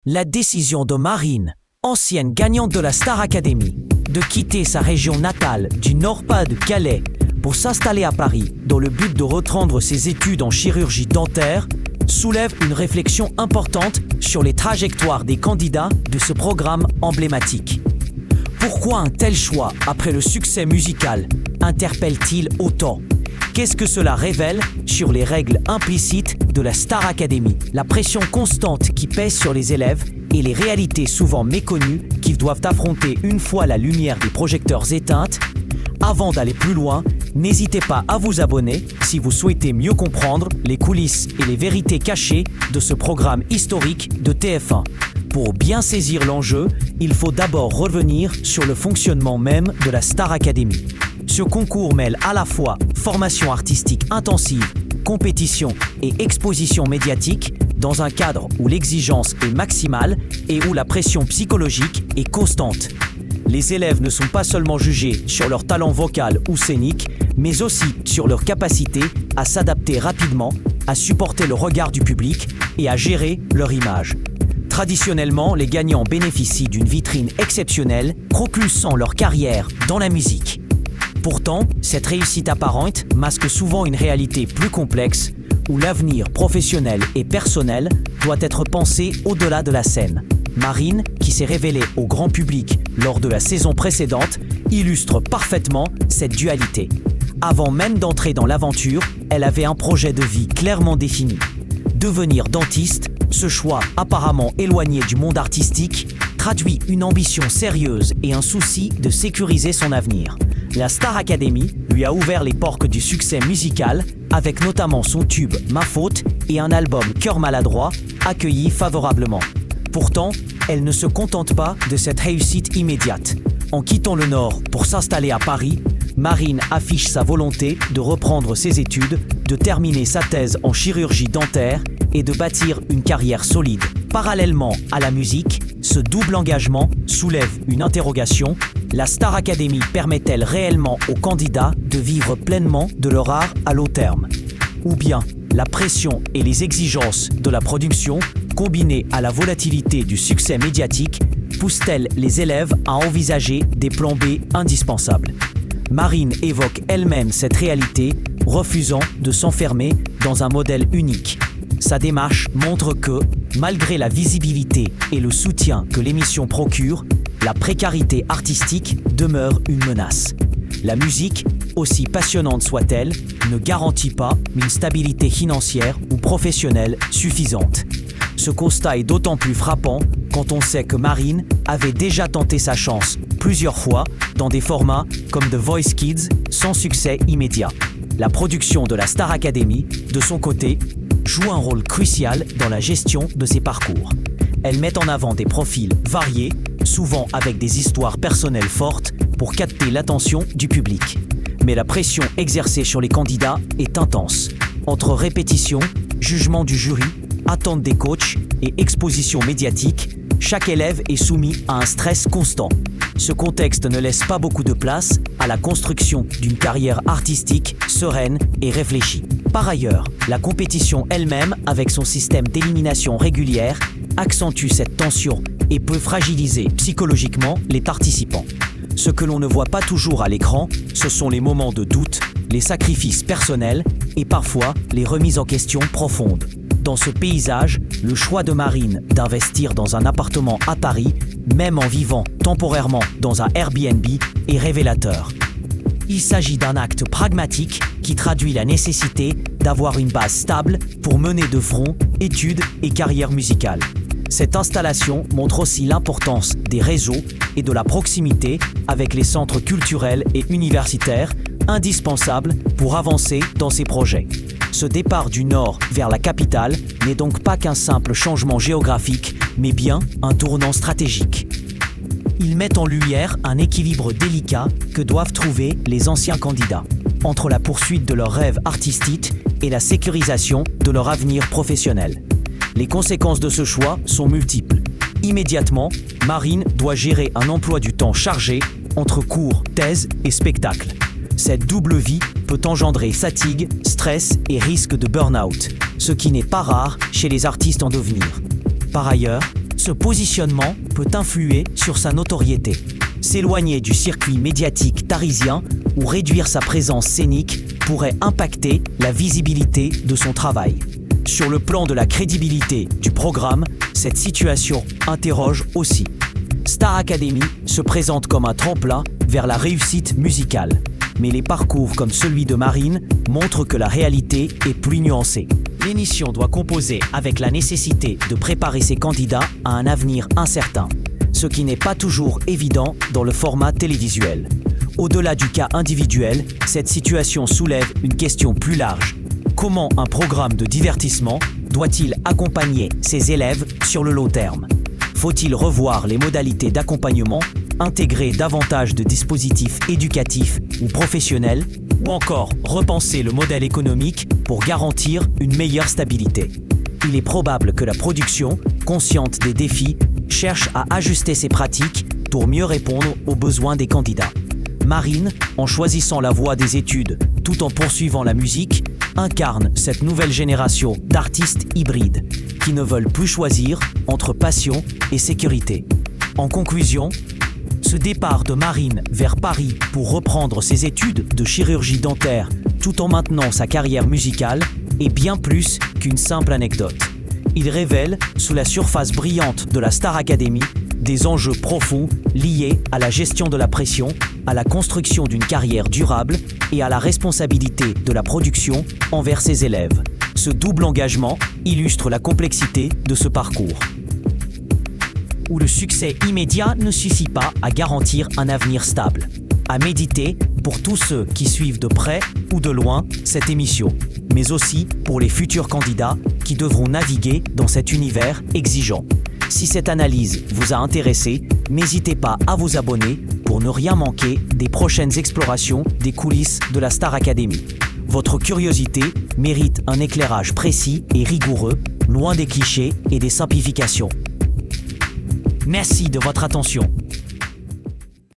La décision de Marine, ancienne gagnante de la Star Academy, de quitter sa région natale du Nord-Pas-de-Calais pour s'installer à Paris dans le but de reprendre ses études en chirurgie dentaire, soulève une réflexion importante sur les trajectoires des candidats de ce programme emblématique. Pourquoi un tel choix après le succès musical interpelle-t-il autant ? Qu'est-ce que cela révèle sur les règles implicites de la Star Academy, la pression constante qui pèse sur les élèves et les réalités souvent méconnues qu'ils doivent affronter une fois la lumière des projecteurs éteinte? Avant d'aller plus loin, n'hésitez pas à vous abonner si vous souhaitez mieux comprendre les coulisses et les vérités cachées de ce programme historique de TF1. Pour bien saisir l'enjeu, il faut d'abord revenir sur le fonctionnement même de la Star Academy. Ce concours mêle à la fois formation artistique intensive, compétition et exposition médiatique dans un cadre où l'exigence est maximale et où la pression psychologique est constante. Les élèves ne sont pas seulement jugés sur leur talent vocal ou scénique, mais aussi sur leur capacité à s'adapter rapidement, à supporter le regard du public et à gérer leur image. Traditionnellement, les gagnants bénéficient d'une vitrine exceptionnelle, propulsant leur carrière dans la musique. Pourtant, cette réussite apparente masque souvent une réalité plus complexe, où l'avenir professionnel et personnel doit être pensé au-delà de la scène. Marine, qui s'est révélée au grand public lors de la saison précédente, illustre parfaitement cette dualité. Avant même d'entrer dans l'aventure, elle avait un projet de vie clairement défini. Devenir dentiste, ce choix apparemment éloigné du monde artistique, traduit une ambition sérieuse et un souci de sécuriser son avenir. La Star Academy lui a ouvert les portes du succès musical, avec notamment son tube « Ma faute » et un album « Cœur maladroit » accueilli favorablement. Pourtant, elle ne se contente pas de cette réussite immédiate. En quittant le Nord pour s'installer à Paris, Marine affiche sa volonté de reprendre ses études, de terminer sa thèse en chirurgie dentaire et de bâtir une carrière solide. Parallèlement à la musique, ce double engagement soulève une interrogation. La Star Academy permet-elle réellement aux candidats de vivre pleinement de leur art à long terme? Ou bien la pression et les exigences de la production, combinées à la volatilité du succès médiatique, poussent-elles les élèves à envisager des plans B indispensables? Marine évoque elle-même cette réalité, refusant de s'enfermer dans un modèle unique. Sa démarche montre que, malgré la visibilité et le soutien que l'émission procure, la précarité artistique demeure une menace. La musique, aussi passionnante soit-elle, ne garantit pas une stabilité financière ou professionnelle suffisante. Ce constat est d'autant plus frappant quand on sait que Marine avait déjà tenté sa chance plusieurs fois dans des formats comme The Voice Kids sans succès immédiat. La production de la Star Academy, de son côté, joue un rôle crucial dans la gestion de ses parcours. Elle met en avant des profils variés, souvent avec des histoires personnelles fortes, pour capter l'attention du public. Mais la pression exercée sur les candidats est intense. Entre répétition, jugement du jury, attente des coachs et exposition médiatique, chaque élève est soumis à un stress constant. Ce contexte ne laisse pas beaucoup de place à la construction d'une carrière artistique sereine et réfléchie. Par ailleurs, la compétition elle-même, avec son système d'élimination régulière, accentue cette tension et peut fragiliser psychologiquement les participants. Ce que l'on ne voit pas toujours à l'écran, ce sont les moments de doute, les sacrifices personnels et parfois les remises en question profondes. Dans ce paysage, le choix de Marine d'investir dans un appartement à Paris, même en vivant temporairement dans un Airbnb, est révélateur. Il s'agit d'un acte pragmatique qui traduit la nécessité d'avoir une base stable pour mener de front études et carrière musicale. Cette installation montre aussi l'importance des réseaux et de la proximité avec les centres culturels et universitaires, indispensables pour avancer dans ses projets. Ce départ du Nord vers la capitale n'est donc pas qu'un simple changement géographique, mais bien un tournant stratégique. Il met en lumière un équilibre délicat que doivent trouver les anciens candidats, entre la poursuite de leurs rêves artistiques et la sécurisation de leur avenir professionnel. Les conséquences de ce choix sont multiples. Immédiatement, Marine doit gérer un emploi du temps chargé entre cours, thèse et spectacle. Cette double vie peut engendrer fatigue, stress et risque de burn-out, ce qui n'est pas rare chez les artistes en devenir. Par ailleurs, Ce positionnement peut influer sur sa notoriété. S'éloigner du circuit médiatique tarisien ou réduire sa présence scénique pourrait impacter la visibilité de son travail. Sur le plan de la crédibilité du programme, cette situation interroge aussi. Star Academy se présente comme un tremplin vers la réussite musicale. Mais les parcours comme celui de Marine montrent que la réalité est plus nuancée. L'émission doit composer avec la nécessité de préparer ses candidats à un avenir incertain, ce qui n'est pas toujours évident dans le format télévisuel. Au-delà du cas individuel, cette situation soulève une question plus large. Comment un programme de divertissement doit-il accompagner ses élèves sur le long terme ? Faut-il revoir les modalités d'accompagnement, intégrer davantage de dispositifs éducatifs ou professionnels, ou encore repenser le modèle économique pour garantir une meilleure stabilité ? Il est probable que la production, consciente des défis, cherche à ajuster ses pratiques pour mieux répondre aux besoins des candidats. Marine, en choisissant la voie des études tout en poursuivant la musique, incarne cette nouvelle génération d'artistes hybrides qui ne veulent plus choisir entre passion et sécurité. En conclusion, ce départ de Marine vers Paris pour reprendre ses études de chirurgie dentaire tout en maintenant sa carrière musicale est bien plus qu'une simple anecdote. Il révèle, sous la surface brillante de la Star Academy, des enjeux profonds liés à la gestion de la pression, à la construction d'une carrière durable et à la responsabilité de la production envers ses élèves. Ce double engagement illustre la complexité de ce parcours, où le succès immédiat ne suffit pas à garantir un avenir stable. À méditer pour tous ceux qui suivent de près ou de loin cette émission, mais aussi pour les futurs candidats qui devront naviguer dans cet univers exigeant. Si cette analyse vous a intéressé, n'hésitez pas à vous abonner pour ne rien manquer des prochaines explorations des coulisses de la Star Academy. Votre curiosité mérite un éclairage précis et rigoureux, loin des clichés et des simplifications. Merci de votre attention.